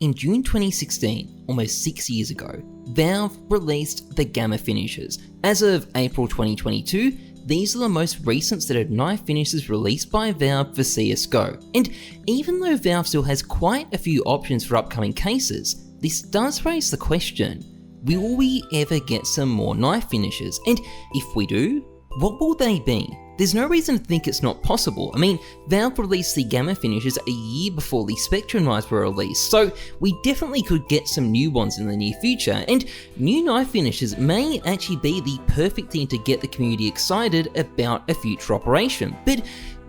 In June 2016, almost 6 years ago, Valve released the Gamma finishes. As of April 2022, these are the most recent set of knife finishes released by Valve for CSGO. And even though Valve still has quite a few options for upcoming cases, this does raise the question, will we ever get some more knife finishes? And if we do, what will they be? There's no reason to think it's not possible. I mean, Valve released the Gamma finishes a year before the Spectrum knives were released, so we definitely could get some new ones in the near future, and new knife finishes may actually be the perfect thing to get the community excited about a future operation. But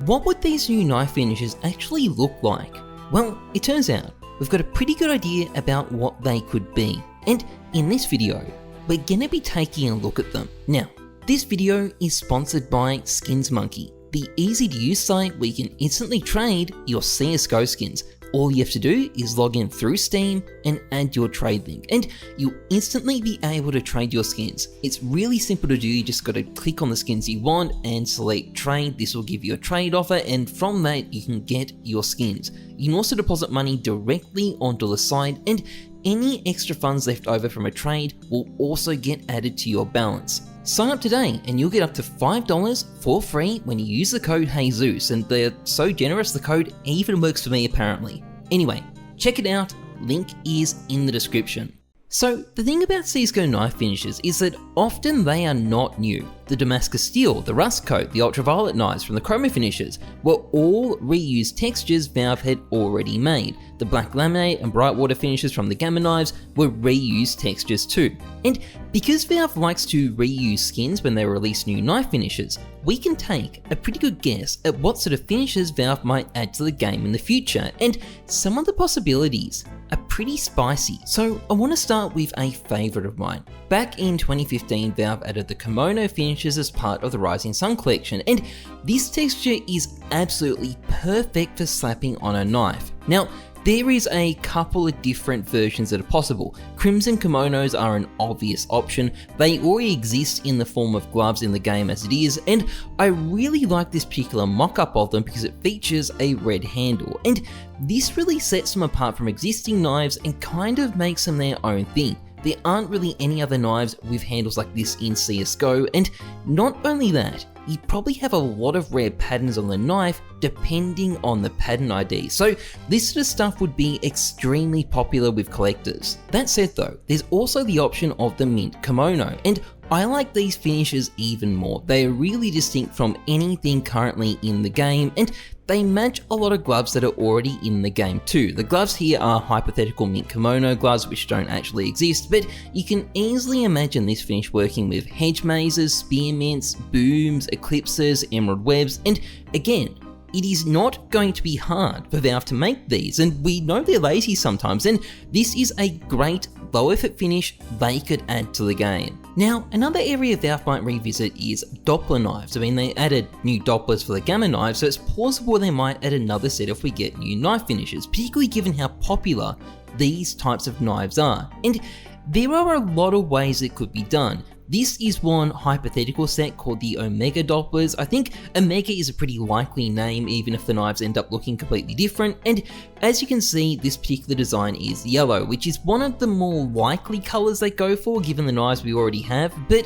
what would these new knife finishes actually look like? Well, it turns out we've got a pretty good idea about what they could be, and in this video, we're gonna be taking a look at them. Now, this video is sponsored by Skins Monkey, the easy to use site where you can instantly trade your CSGO skins. All you have to do is log in through Steam and add your trade link, and you'll instantly be able to trade your skins. It's really simple to do, you just gotta click on the skins you want and select trade. This will give you a trade offer, and from that you can get your skins. You can also deposit money directly onto the site, and any extra funds left over from a trade will also get added to your balance. Sign up today and you'll get up to $5 for free when you use the code Heyzeus, and they're so generous the code even works for me apparently. Anyway, check it out, link is in the description. So the thing about CSGO knife finishes is that often they are not new. The Damascus Steel, the Rust Coat, the Ultraviolet knives from the Chroma finishes were all reused textures Valve had already made. The Black Laminate and Brightwater finishes from the Gamma knives were reused textures too. And because Valve likes to reuse skins when they release new knife finishes, we can take a pretty good guess at what sort of finishes Valve might add to the game in the future, and some of the possibilities are pretty spicy. So I want to start with a favourite of mine. Back in 2015, Valve added the Kimono finishes as part of the Rising Sun collection, and this texture is absolutely perfect for slapping on a knife. Now, there is a couple of different versions that are possible. Crimson kimonos are an obvious option. They already exist in the form of gloves in the game as it is, and I really like this particular mock-up of them because it features a red handle, and this really sets them apart from existing knives and kind of makes them their own thing. There aren't really any other knives with handles like this in CSGO, and not only that, you probably have a lot of rare patterns on the knife depending on the pattern ID, so this sort of stuff would be extremely popular with collectors. That said though, there's also the option of the mint kimono, and I like these finishes even more. They are really distinct from anything currently in the game, and they match a lot of gloves that are already in the game too. The gloves here are hypothetical mint kimono gloves which don't actually exist, but you can easily imagine this finish working with hedge mazes, spearmints, booms, eclipses, emerald webs, and again, it is not going to be hard for Valve to make these, and we know they're lazy sometimes, and this is a great low effort finish they could add to the game. Now, another area Valve might revisit is Doppler knives. I mean, they added new Dopplers for the Gamma knives, so it's plausible they might add another set if we get new knife finishes, particularly given how popular these types of knives are. And there are a lot of ways it could be done. This is one hypothetical set called the Omega Dopplers. I think Omega is a pretty likely name even if the knives end up looking completely different, and as you can see, this particular design is yellow, which is one of the more likely colours they go for given the knives we already have, but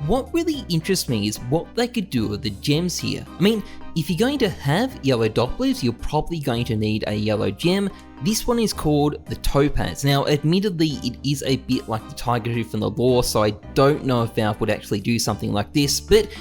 what really interests me is what they could do with the gems here. I mean, if you're going to have yellow Dopplers, you're probably going to need a yellow gem. This one is called the Topaz. Now, admittedly, it is a bit like the Tiger Tooth from the lore, so I don't know if Valve would actually do something like this, but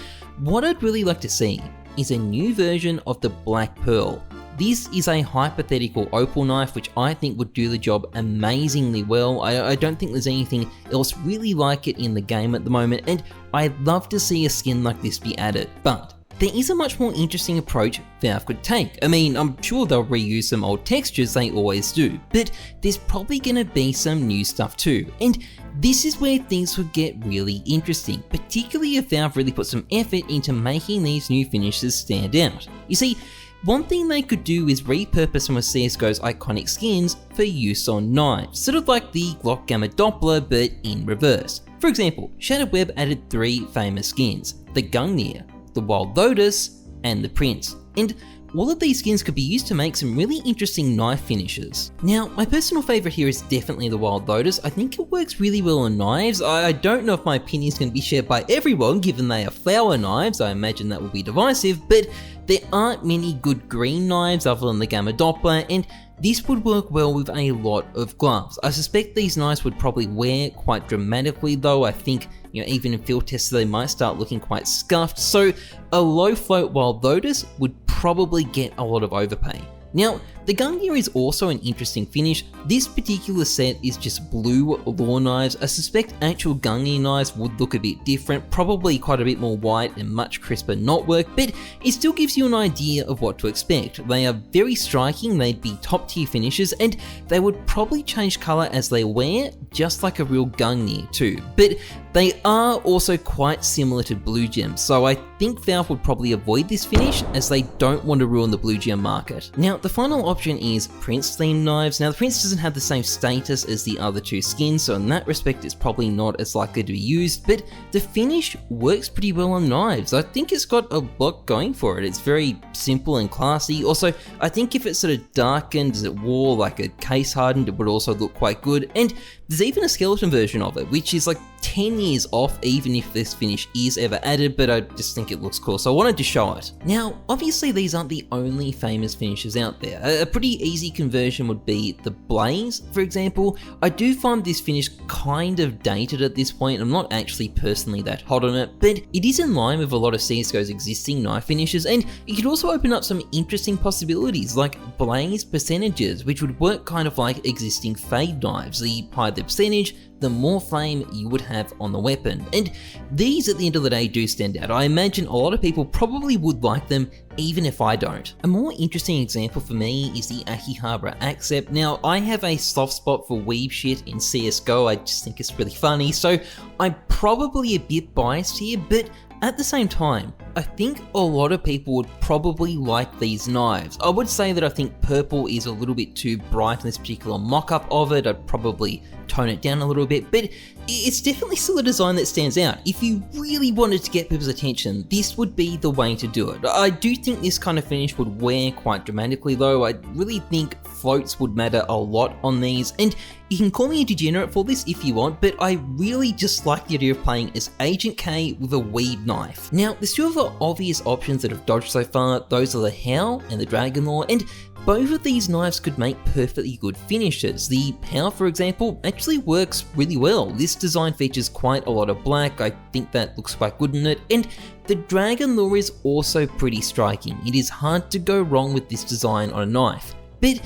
what I'd really like to see is a new version of the Black Pearl. This is a hypothetical opal knife which I think would do the job amazingly well. I don't think there's anything else really like it in the game at the moment, and I'd love to see a skin like this be added. But there is a much more interesting approach Valve could take. I mean, I'm sure they'll reuse some old textures, they always do, but there's probably gonna be some new stuff too. And this is where things would get really interesting, particularly if Valve really put some effort into making these new finishes stand out. You see, one thing they could do is repurpose some of CSGO's iconic skins for use on knives, sort of like the Glock Gamma Doppler but in reverse. For example, Shattered Web added 3 famous skins, the Gungnir, the Wild Lotus, and the Prince. And all of these skins could be used to make some really interesting knife finishes. Now, my personal favourite here is definitely the Wild Lotus. I think it works really well on knives. I don't know if my opinion is going to be shared by everyone, given they are flower knives. I imagine that will be divisive, but there aren't many good green knives other than the Gamma Doppler, and this would work well with a lot of gloves. I suspect these knives would probably wear quite dramatically though. I think, even in field tests they might start looking quite scuffed, so a low float Wild Lotus would probably get a lot of overpay. Now, the gun gear is also an interesting finish. This particular set is just blue law knives. I suspect actual gun gear knives would look a bit different, probably quite a bit more white and much crisper knotwork, but it still gives you an idea of what to expect. They are very striking, they'd be top tier finishes, and they would probably change colour as they wear, just like a real gun gear too. But they are also quite similar to blue gems, so I think Valve would probably avoid this finish as they don't want to ruin the blue gem market. Now, the final option is Prince themed knives. Now, the Prince doesn't have the same status as the other two skins, so in that respect it's probably not as likely to be used, but the finish works pretty well on knives. I think it's got a lot going for it. It's very simple and classy. Also, I think if it's sort of darkened as it wore like a case hardened, it would also look quite good, and there's even a skeleton version of it, which is like 10 years off even if this finish is ever added, but I just think it looks cool, so I wanted to show it. Now, obviously these aren't the only famous finishes out there. A pretty easy conversion would be the Blaze, for example. I do find this finish kind of dated at this point. I'm not actually personally that hot on it, but it is in line with a lot of CSGO's existing knife finishes, and it could also open up some interesting possibilities like Blaze percentages, which would work kind of like existing fade knives. The higher the percentage, the more flame you would have on the weapon. And these at the end of the day do stand out. I imagine a lot of people probably would like them, even if I don't. A more interesting example for me is the Akihabara Accept. Now, I have a soft spot for weeb shit in CSGO, I just think it's really funny, so I'm probably a bit biased here, but at the same time, I think a lot of people would probably like these knives. I would say that I think purple is a little bit too bright in this particular mock-up of it. I'd probably tone it down a little bit, but it's definitely still a design that stands out. If you really wanted to get people's attention, this would be the way to do it. I do think this kind of finish would wear quite dramatically though. I really think floats would matter a lot on these, and you can call me a degenerate for this if you want, but I really just like the idea of playing as Agent K with a weed knife. Now, there's two other obvious options that have dodged so far. Those are the Howl and the Dragon Law, and both of these knives could make perfectly good finishes. The Howl, for example, actually works really well. This design features quite a lot of black. I think that looks quite good in it, and the Dragon Law is also pretty striking. It is hard to go wrong with this design on a knife, but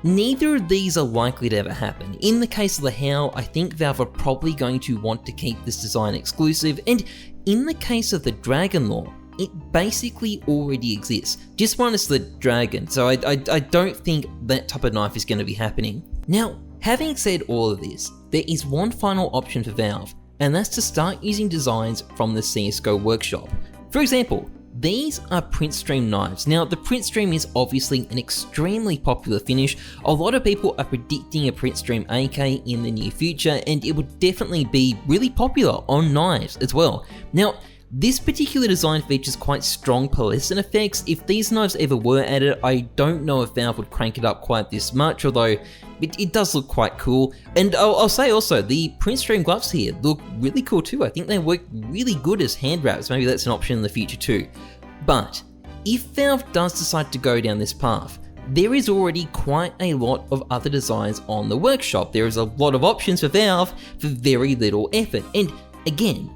neither of these are likely to ever happen. In the case of the Howl, I think Valve are probably going to want to keep this design exclusive, and in the case of the Dragon Law, it basically already exists, just minus the dragon, so I don't think that type of knife is going to be happening. Now, having said all of this, there is one final option for Valve, and that's to start using designs from the CSGO workshop. For example, these are print stream knives. Now, the print stream is obviously an extremely popular finish. A lot of people are predicting a print stream AK in the near future, and it would definitely be really popular on knives as well. Now, this particular design features quite strong pearlescent effects. If these knives ever were added, I don't know if Valve would crank it up quite this much, although it does look quite cool. And I'll say also, the print stream gloves here look really cool too. I think they work really good as hand wraps. Maybe that's an option in the future too. But if Valve does decide to go down this path, there is already quite a lot of other designs on the workshop. There is a lot of options for Valve for very little effort. And again,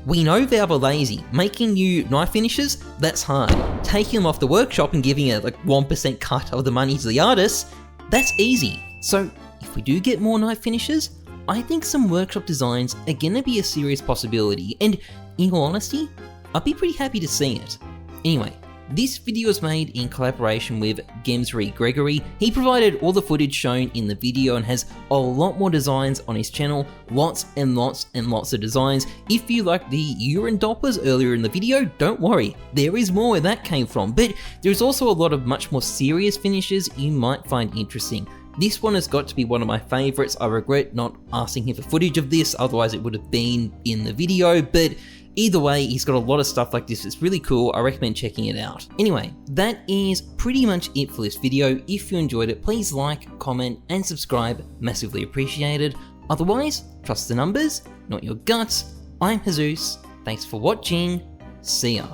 we know Valve are lazy. Making new knife finishes, that's hard. Taking them off the workshop and giving a 1% cut of the money to the artists, that's easy. So if we do get more knife finishes, I think some workshop designs are gonna be a serious possibility, and in all honesty, I'd be pretty happy to see it. Anyway, this video was made in collaboration with Gemsry Gregory. He provided all the footage shown in the video and has a lot more designs on his channel, lots and lots and lots of designs. If you liked the urine dopplers earlier in the video, don't worry, there is more where that came from, but there's also a lot of much more serious finishes you might find interesting. This one has got to be one of my favorites. I regret not asking him for footage of this, otherwise it would have been in the video, but Either way, he's got a lot of stuff like this. It's really cool. I recommend checking it out. Anyway, that is pretty much it for this video. If you enjoyed it, please like, comment, and subscribe. Massively appreciated. Otherwise, trust the numbers, not your guts. I'm Heyzeus. Thanks for watching. See ya.